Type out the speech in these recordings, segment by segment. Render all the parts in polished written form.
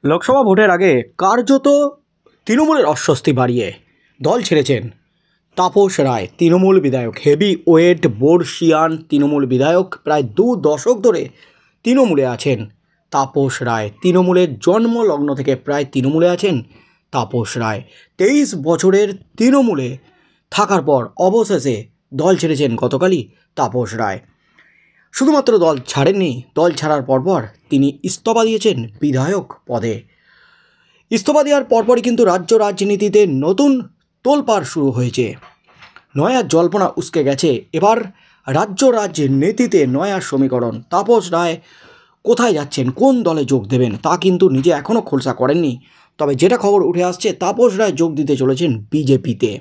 লোকসভা ভোটের আগে কার্যত তৃণমূলের অস্বস্তি বাড়িয়ে দল ছেড়েছেন তাপস রায়, তৃণমূল বিধায়ক, হেভি ওয়েট বর্ষিয়ান তৃণমূল বিধায়ক। প্রায় 2 দশক ধরে তৃণমূলে আছেন তাপস রায়। তৃণমূলের জন্মলগ্ন থেকে প্রায় তৃণমূলে আছেন তাপস রায়। 23 বছরের তৃণমূলে থাকার পর অবশেষে দল ছেড়েছেন গতকালই তাপস রায়। শুধুমাত্র দল ছাড়েননি, দল ছাড়ার পরপর তিনি ইস্তফা দিয়েছেন বিধায়ক পদে। ইস্তফা দেওয়ার পরপরই কিন্তু রাজ্য রাজনীতিতে নতুন তোলপাড় শুরু হয়েছে। নয়া জল্পনা উস্কে গেছে এবার রাজ্য রাজনীতিতে নয়া সমীকরণ। তাপস রায় কোথায় যাচ্ছেন, কোন দলে যোগ দেবেন তা কিন্তু নিজে এখনও খোলসা করেননি। তবে যেটা খবর উঠে আসছে, তাপস রায় যোগ দিতে চলেছেন বিজেপিতে।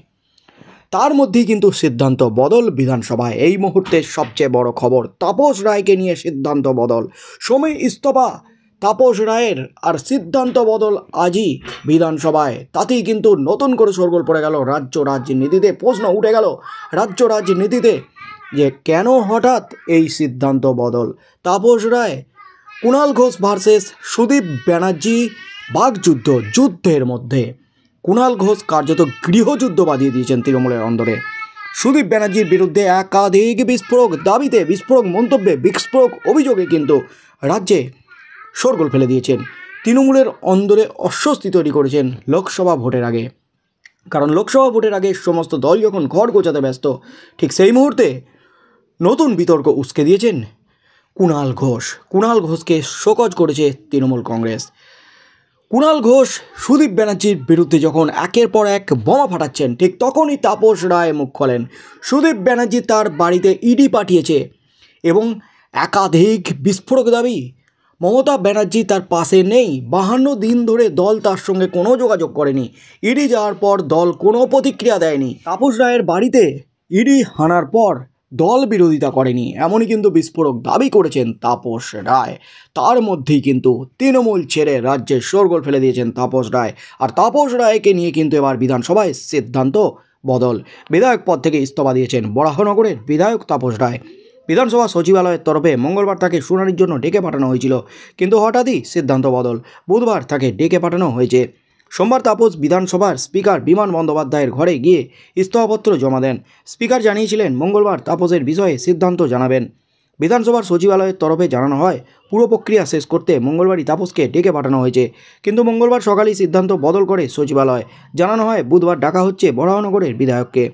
তার মধ্যেই কিন্তু সিদ্ধান্ত বদল বিধানসভায়। এই মুহূর্তে সবচেয়ে বড় খবর, তাপস রায়কে নিয়ে সিদ্ধান্ত বদল। সময় ইস্তফা তাপস রায়ের, আর সিদ্ধান্ত বদল আজই বিধানসভায়। তাতেই কিন্তু নতুন করে শোরগোল পড়ে গেল রাজ্য রাজনীতিতে। প্রশ্ন উঠে গেল রাজ্য রাজনীতিতে যে কেন হঠাৎ এই সিদ্ধান্ত বদল। তাপস রায়, কুণাল ঘোষ ভার্সেস সুদীপ ব্যানার্জি যুদ্ধের মধ্যে কুণাল ঘোষ কার্যত গৃহযুদ্ধ বাঁধিয়ে দিয়েছেন তৃণমূলের অন্দরে। সুদীপ ব্যানার্জির বিরুদ্ধে একাধিক বিস্ফোরক দাবিতে, বিস্ফোরক মন্তব্যে, বিস্ফোরক অভিযোগে কিন্তু রাজ্যে শোরগোল ফেলে দিয়েছেন। তৃণমূলের অন্দরে অস্বস্তি তৈরি করেছেন লোকসভা ভোটের আগে। কারণ লোকসভা ভোটের আগে সমস্ত দল যখন ঘর গোছাতে ব্যস্ত, ঠিক সেই মুহূর্তে নতুন বিতর্ক উস্কে দিয়েছেন কুণাল ঘোষ। কুণাল ঘোষকে শোকজ করেছে তৃণমূল কংগ্রেস। কুণাল ঘোষ সুদীপ ব্যানার্জির বিরুদ্ধে যখন একের পর এক বোমা ফাটাচ্ছেন, ঠিক তখনই তাপস রায় মুখ খোলেন। সুদীপ ব্যানার্জি তার বাড়িতে ইডি পাঠিয়েছে এবং একাধিক বিস্ফোরক দাবি। মমতা ব্যানার্জি তার পাশে নেই, 52 দিন ধরে দল তার সঙ্গে কোনো যোগাযোগ করেনি। ইডি যাওয়ার পর দল কোনো প্রতিক্রিয়া দেয়নি। তাপস রায়ের বাড়িতে ইডি হানার পর দল বিরোধিতা করেনি, এমনই কিন্তু বিস্ফোরক দাবি করেছেন তাপস রায়। তার মধ্যেই কিন্তু তৃণমূল ছেড়ে রাজ্যে শোরগোল ফেলে দিয়েছেন তাপস রায়। আর তাপস রায়কে নিয়ে কিন্তু এবার বিধানসভায় সিদ্ধান্ত বদল। বিধায়ক পদ থেকে ইস্তফা দিয়েছেন বরাহনগরের বিধায়ক তাপস রায়। বিধানসভা সচিবালয়ের তরফে মঙ্গলবার তাকে শুনানির জন্য ডেকে পাঠানো হয়েছিল, কিন্তু হঠাৎই সিদ্ধান্ত বদল। বুধবার তাকে ডেকে পাঠানো হয়েছে। সোমবার তাপস বিধানসভার স্পিকার বিমান বন্দ্যোপাধ্যায়ের ঘরে গিয়ে ইস্তফাপত্র জমা দেন। স্পিকার জানিয়েছিলেন মঙ্গলবার তাপসের বিষয়ে সিদ্ধান্ত জানাবেন। বিধানসভার সচিবালয়ের তরফে জানানো হয়, পুরো প্রক্রিয়া শেষ করতে মঙ্গলবারই তাপসকে ডেকে পাঠানো হয়েছে, কিন্তু মঙ্গলবার সকালেই সিদ্ধান্ত বদল করে সচিবালয়। জানানো হয় বুধবার ডাকা হচ্ছে বরাহনগরের বিধায়ককে।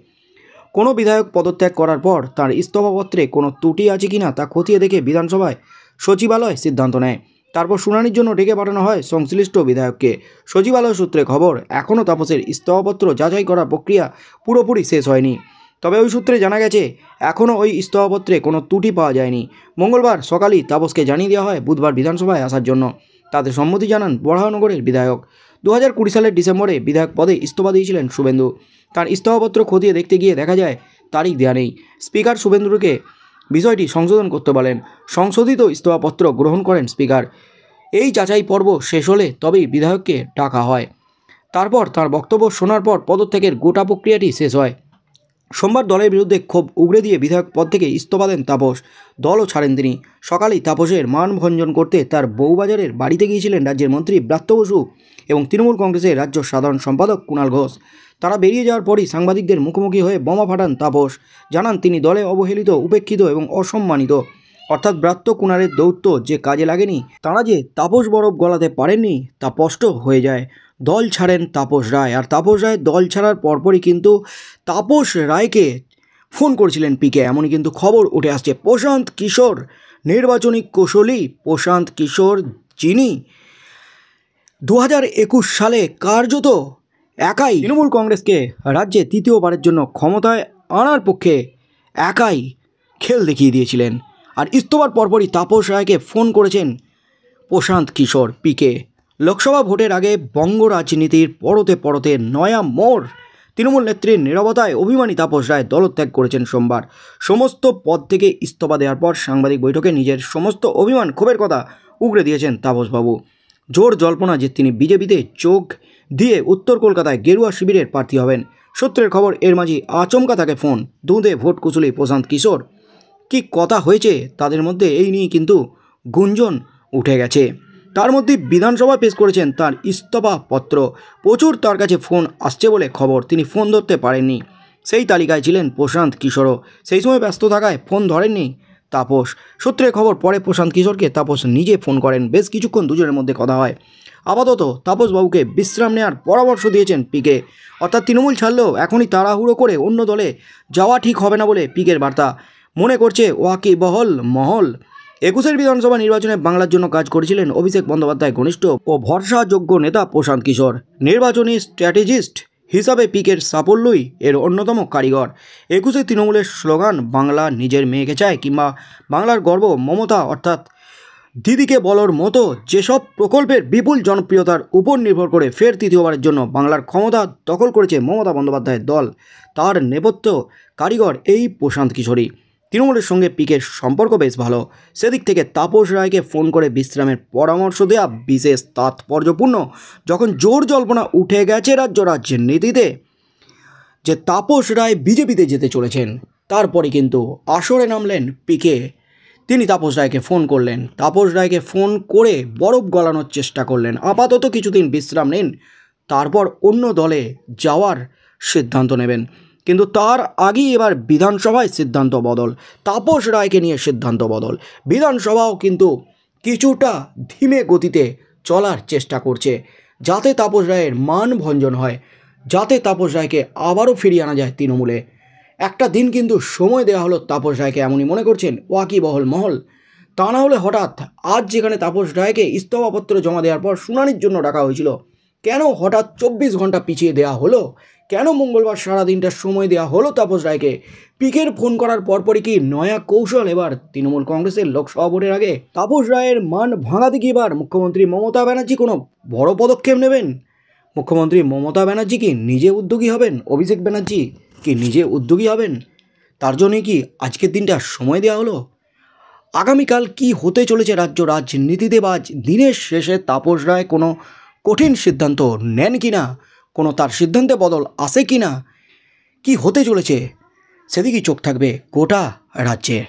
কোনো বিধায়ক পদত্যাগ করার পর তার ইস্তফাপত্রে কোনো ত্রুটি আছে কিনা তা খতিয়ে দেখে বিধানসভায় সচিবালয় সিদ্ধান্ত নেয়। তারপর শুনানির জন্য ডেকে পাঠানো হয় সংশ্লিষ্ট বিধায়ককে। সচিবালয় সূত্রে খবর, এখনও তাপসের ইস্তফাপত্র যাচাই করার প্রক্রিয়া পুরোপুরি শেষ হয়নি। তবে ওই সূত্রে জানা গেছে এখনও ওই ইস্তফাপত্রে কোনো ত্রুটি পাওয়া যায়নি। মঙ্গলবার সকালেই তাপসকে জানিয়ে দেওয়া হয় বুধবার বিধানসভায় আসার জন্য। তাতে সম্মতি জানান বরাহনগরের বিধায়ক। 2020 সালের ডিসেম্বরে বিধায়ক পদে ইস্তফা দিয়েছিলেন শুভেন্দু। তার ইস্তফাপত্র খতিয়ে দেখতে গিয়ে দেখা যায় তারিখ দেওয়া নেই। স্পিকার শুভেন্দুকে বিষয়টি সংশোধন করতে বলেন। সংশোধিত ইস্তফাপত্র গ্রহণ করেন স্পিকার। এই যাচাই পর্ব শেষ হলে তবেই বিধায়ককে ডাকা হয়। তারপর তার বক্তব্য শোনার পর পদত্যাগের গোটা প্রক্রিয়াটি শেষ হয়। সোমবার দলের বিরুদ্ধে ক্ষোভ উগড়ে দিয়ে বিধায়ক পদ থেকে ইস্তফা দেন তাপস। দলও ছাড়েন তিনি। সকালেই তাপসের মানভঞ্জন করতে তার বউবাজারের বাড়িতে গিয়েছিলেন রাজ্যের মন্ত্রী ব্রাত্য বসু এবং তৃণমূল কংগ্রেসের রাজ্য সাধারণ সম্পাদক কুণাল ঘোষ। তারা বেরিয়ে যাওয়ার পরই সাংবাদিকদের মুখোমুখি হয়ে বোমা ফাটান তাপস। জানান তিনি দলে অবহেলিত, উপেক্ষিত এবং অসম্মানিত। অর্থাৎ ব্রাত্য কুণালের দৌত্য যে কাজে লাগেনি, তারা যে তাপস বরফ গলাতে পারেননি তা স্পষ্ট হয়ে যায়। দল ছাড়েন তাপস রায়। আর তাপস রায় দল ছাড়ার পরপরই কিন্তু তাপস রায়কে ফোন করেছিলেন পিকে, এমনই কিন্তু খবর উঠে আসছে। প্রশান্ত কিশোর, নির্বাচনী কৌশলী প্রশান্ত কিশোর, যিনি 2021 সালে কার্যত একাই তৃণমূল কংগ্রেসকে রাজ্যে তৃতীয়বারের জন্য ক্ষমতায় আনার পক্ষে একাই খেল দেখিয়ে দিয়েছিলেন। আর ইস্তফার পরপরই তাপস রায়কে ফোন করেছেন প্রশান্ত কিশোর পিকে। লোকসভা ভোটের আগে বঙ্গ রাজনীতির পরতে পরতে নয়া মোড়। তৃণমূল নেত্রীর নীরবতায় অভিমানী তাপস রায় দলত্যাগ করেছেন সোমবার। সমস্ত পদ থেকে ইস্তফা দেওয়ার পর সাংবাদিক বৈঠকে নিজের সমস্ত অভিমান, ক্ষোভের কথা উগড়ে দিয়েছেন তাপসবাবু। জোর জল্পনা যে তিনি বিজেপিতে যোগ দিয়ে উত্তর কলকাতায় গেরুয়া শিবিরের প্রার্থী হবেন। সূত্রের খবর, এর মাঝে আচমকা তাকে ফোন। দুঁদে ভোট কুশলী প্রশান্ত কিশোর। কি কথা হয়েছে তাদের মধ্যে, এই নিয়ে কিন্তু গুঞ্জন উঠে গেছে। তার মধ্যে বিধানসভা পেশ করেছেন তার ইস্তফাপত্র। প্রচুর তার কাছে ফোন আসছে বলে খবর, তিনি ফোন ধরতে পারেননি। সেই তালিকায় ছিলেন প্রশান্ত কিশোরও। সেই সময় ব্যস্ত থাকায় ফোন ধরেননি তাপস। সূত্রে খবর, পরে প্রশান্ত কিশোরকে তাপস নিজে ফোন করেন। বেশ কিছুক্ষণ দুজনের মধ্যে কথা হয়। আপাতত তাপসবাবুকে বিশ্রাম নেওয়ার পরামর্শ দিয়েছেন পিকে। অর্থাৎ তৃণমূল ছাড়লেও এখনই তাড়াহুড়ো করে অন্য দলে যাওয়া ঠিক হবে না বলে পিকের বার্তা। মনে করছে ওয়াকিবহল মহল। 21 বিধানসভা নির্বাচনে বাংলার জন্য কাজ করেছিলেন অভিষেক বন্দ্যোপাধ্যায় ঘনিষ্ঠ ও ভরসাযোগ্য নেতা প্রশান্ত কিশোর। নির্বাচনী স্ট্র্যাটেজিস্ট হিসাবে পিকের সাফল্যই এর অন্যতম কারিগর। 21 তৃণমূলের স্লোগান বাংলা নিজের মেয়েকে চায় কিংবা বাংলার গর্ব মমতা, অর্থাৎ দিদিকে বলার মতো যেসব প্রকল্পের বিপুল জনপ্রিয়তার উপর নির্ভর করে ফের তৃতীয়বারের জন্য বাংলার ক্ষমতা দখল করেছে মমতা বন্দ্যোপাধ্যায়ের দল, তার নেপথ্য কারিগর এই প্রশান্ত কিশোরী। তৃণমূলের সঙ্গে পিকের সম্পর্ক বেশ ভালো। সেদিক থেকে তাপস রায়কে ফোন করে বিশ্রামের পরামর্শ দেওয়া বিশেষ তাৎপর্যপূর্ণ। যখন জোর জল্পনা উঠে গেছে রাজ্য রাজনীতিতে যে তাপস রায় বিজেপিতে যেতে চলেছেন, তারপরে কিন্তু আসরে নামলেন পিকে। তিনি তাপস রায়কে ফোন করলেন। তাপস রায়কে ফোন করে বরফ গলানোর চেষ্টা করলেন। আপাতত কিছুদিন বিশ্রাম নিন, তারপর অন্য দলে যাওয়ার সিদ্ধান্ত নেবেন। কিন্তু তার আগেই এবার বিধানসভায় সিদ্ধান্ত বদল। তাপস রায়কে নিয়ে সিদ্ধান্ত বদল। বিধানসভাও কিন্তু কিছুটা ধীমে গতিতে চলার চেষ্টা করছে, যাতে তাপস রায়ের মান ভঞ্জন হয়, যাতে তাপস রায়কে আবারও ফিরিয়ে আনা যায় তৃণমূলে। একটা দিন কিন্তু সময় দেওয়া হলো তাপস রায়কে, এমনই মনে করছেন ওয়াকিবহল মহল। তা না হলে হঠাৎ আজ যেখানে তাপস রায়কে ইস্তফাপত্র জমা দেওয়ার পর শুনানির জন্য ডাকা হয়েছিল, কেন হঠাৎ 24 ঘন্টা পিছিয়ে দেওয়া হলো? কেন মঙ্গলবার সারাদিনটা সময় দেওয়া হলো তাপস রায়কে? পিকের ফোন করার পরপরই কি নয়া কৌশল এবার তৃণমূল কংগ্রেসের লোকসভা ভোটের আগে? তাপস রায়ের মান ভাঙাতে কি এবার মুখ্যমন্ত্রী মমতা ব্যানার্জি কোনো বড় পদক্ষেপ নেবেন? মুখ্যমন্ত্রী মমতা ব্যানার্জি কি নিজে উদ্যোগী হবেন? অভিষেক ব্যানার্জি কি নিজে উদ্যোগী হবেন? তার জন্যই কি আজকের দিনটা সময় দেওয়া হলো? আগামীকাল কি হতে চলেছে রাজ্য রাজনীতিতে? বা দিনের শেষে তাপস রায় কোনো কঠিন সিদ্ধান্ত নেন কি না, কোনো তার সিদ্ধান্তে বদল আসে কি না, কি হতে চলেছে সেদিকেই চোখ থাকবে গোটা রাজ্যের।